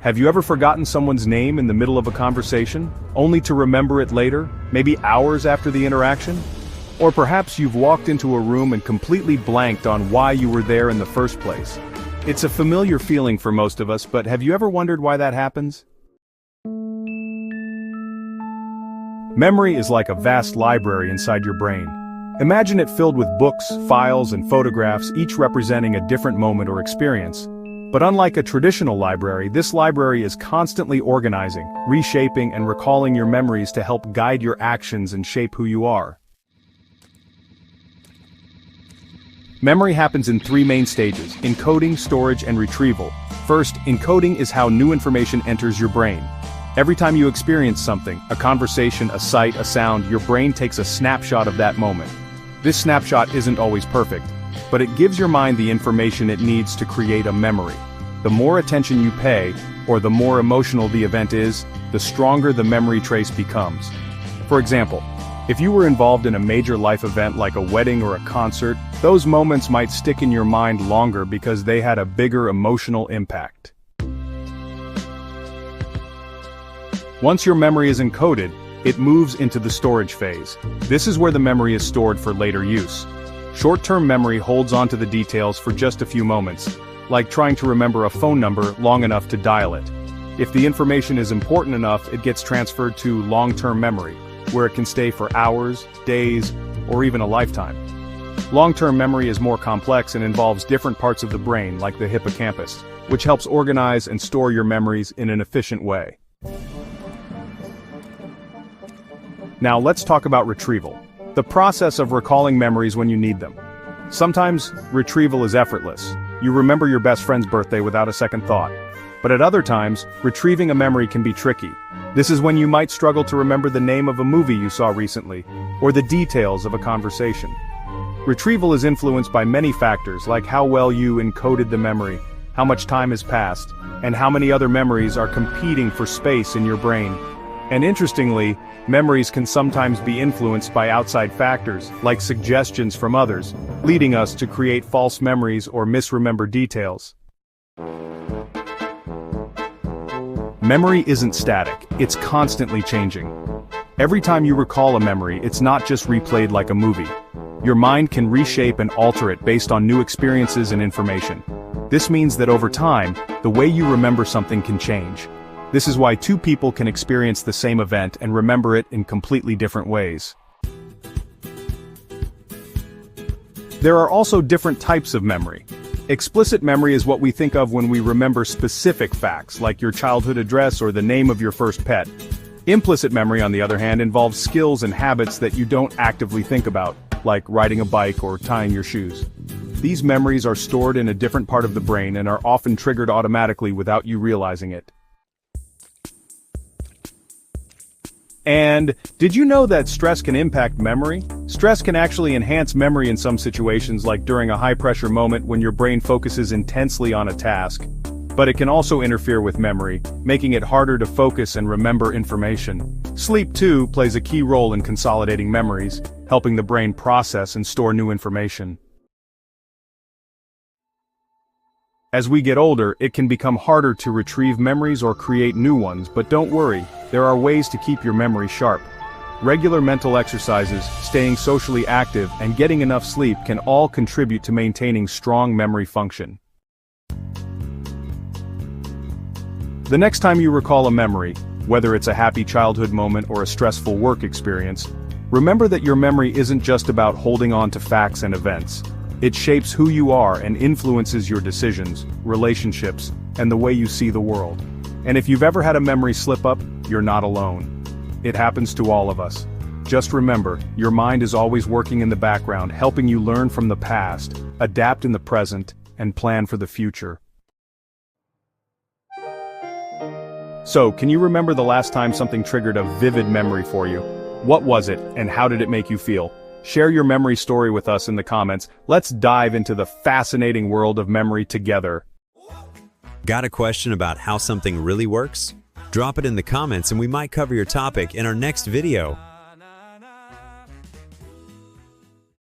Have you ever forgotten someone's name in the middle of a conversation, only to remember it later, maybe hours after the interaction? Or perhaps you've walked into a room and completely blanked on why you were there in the first place. It's a familiar feeling for most of us, but have you ever wondered why that happens? Memory is like a vast library inside your brain. Imagine it filled with books, files, and photographs, each representing a different moment or experience. But unlike a traditional library, this library is constantly organizing, reshaping, and recalling your memories to help guide your actions and shape who you are. Memory happens in three main stages: encoding, storage, and retrieval. First, encoding is how new information enters your brain. Every time you experience something, a conversation, a sight, a sound, your brain takes a snapshot of that moment. This snapshot isn't always perfect, but it gives your mind the information it needs to create a memory. The more attention you pay, or the more emotional the event is, the stronger the memory trace becomes. For example, if you were involved in a major life event like a wedding or a concert, those moments might stick in your mind longer because they had a bigger emotional impact. Once your memory is encoded, it moves into the storage phase. This is where the memory is stored for later use. Short-term memory holds on to the details for just a few moments, like trying to remember a phone number long enough to dial it. If the information is important enough, it gets transferred to long-term memory, where it can stay for hours, days, or even a lifetime. Long-term memory is more complex and involves different parts of the brain, like the hippocampus, which helps organize and store your memories in an efficient way. Now let's talk about retrieval, the process of recalling memories when you need them. Sometimes, retrieval is effortless. You remember your best friend's birthday without a second thought. But at other times, retrieving a memory can be tricky. This is when you might struggle to remember the name of a movie you saw recently, or the details of a conversation. Retrieval is influenced by many factors, like how well you encoded the memory, how much time has passed, and how many other memories are competing for space in your brain. And interestingly, memories can sometimes be influenced by outside factors, like suggestions from others, leading us to create false memories or misremember details. Memory isn't static, it's constantly changing. Every time you recall a memory, it's not just replayed like a movie. Your mind can reshape and alter it based on new experiences and information. This means that over time, the way you remember something can change. This is why two people can experience the same event and remember it in completely different ways. There are also different types of memory. Explicit memory is what we think of when we remember specific facts, like your childhood address or the name of your first pet. Implicit memory, on the other hand, involves skills and habits that you don't actively think about, like riding a bike or tying your shoes. These memories are stored in a different part of the brain and are often triggered automatically without you realizing it. And did you know that stress can impact memory? Stress can actually enhance memory in some situations, like during a high-pressure moment when your brain focuses intensely on a task. But it can also interfere with memory, making it harder to focus and remember information. Sleep, too, plays a key role in consolidating memories, helping the brain process and store new information. As we get older, it can become harder to retrieve memories or create new ones, but don't worry, there are ways to keep your memory sharp. Regular mental exercises, staying socially active, and getting enough sleep can all contribute to maintaining strong memory function. The next time you recall a memory, whether it's a happy childhood moment or a stressful work experience, remember that your memory isn't just about holding on to facts and events. It shapes who you are and influences your decisions, relationships, and the way you see the world. And if you've ever had a memory slip up, you're not alone. It happens to all of us. Just remember, your mind is always working in the background, helping you learn from the past, adapt in the present, and plan for the future. So, can you remember the last time something triggered a vivid memory for you? What was it, and how did it make you feel? Share your memory story with us in the comments. Let's dive into the fascinating world of memory together. Got a question about how something really works? Drop it in the comments and we might cover your topic in our next video.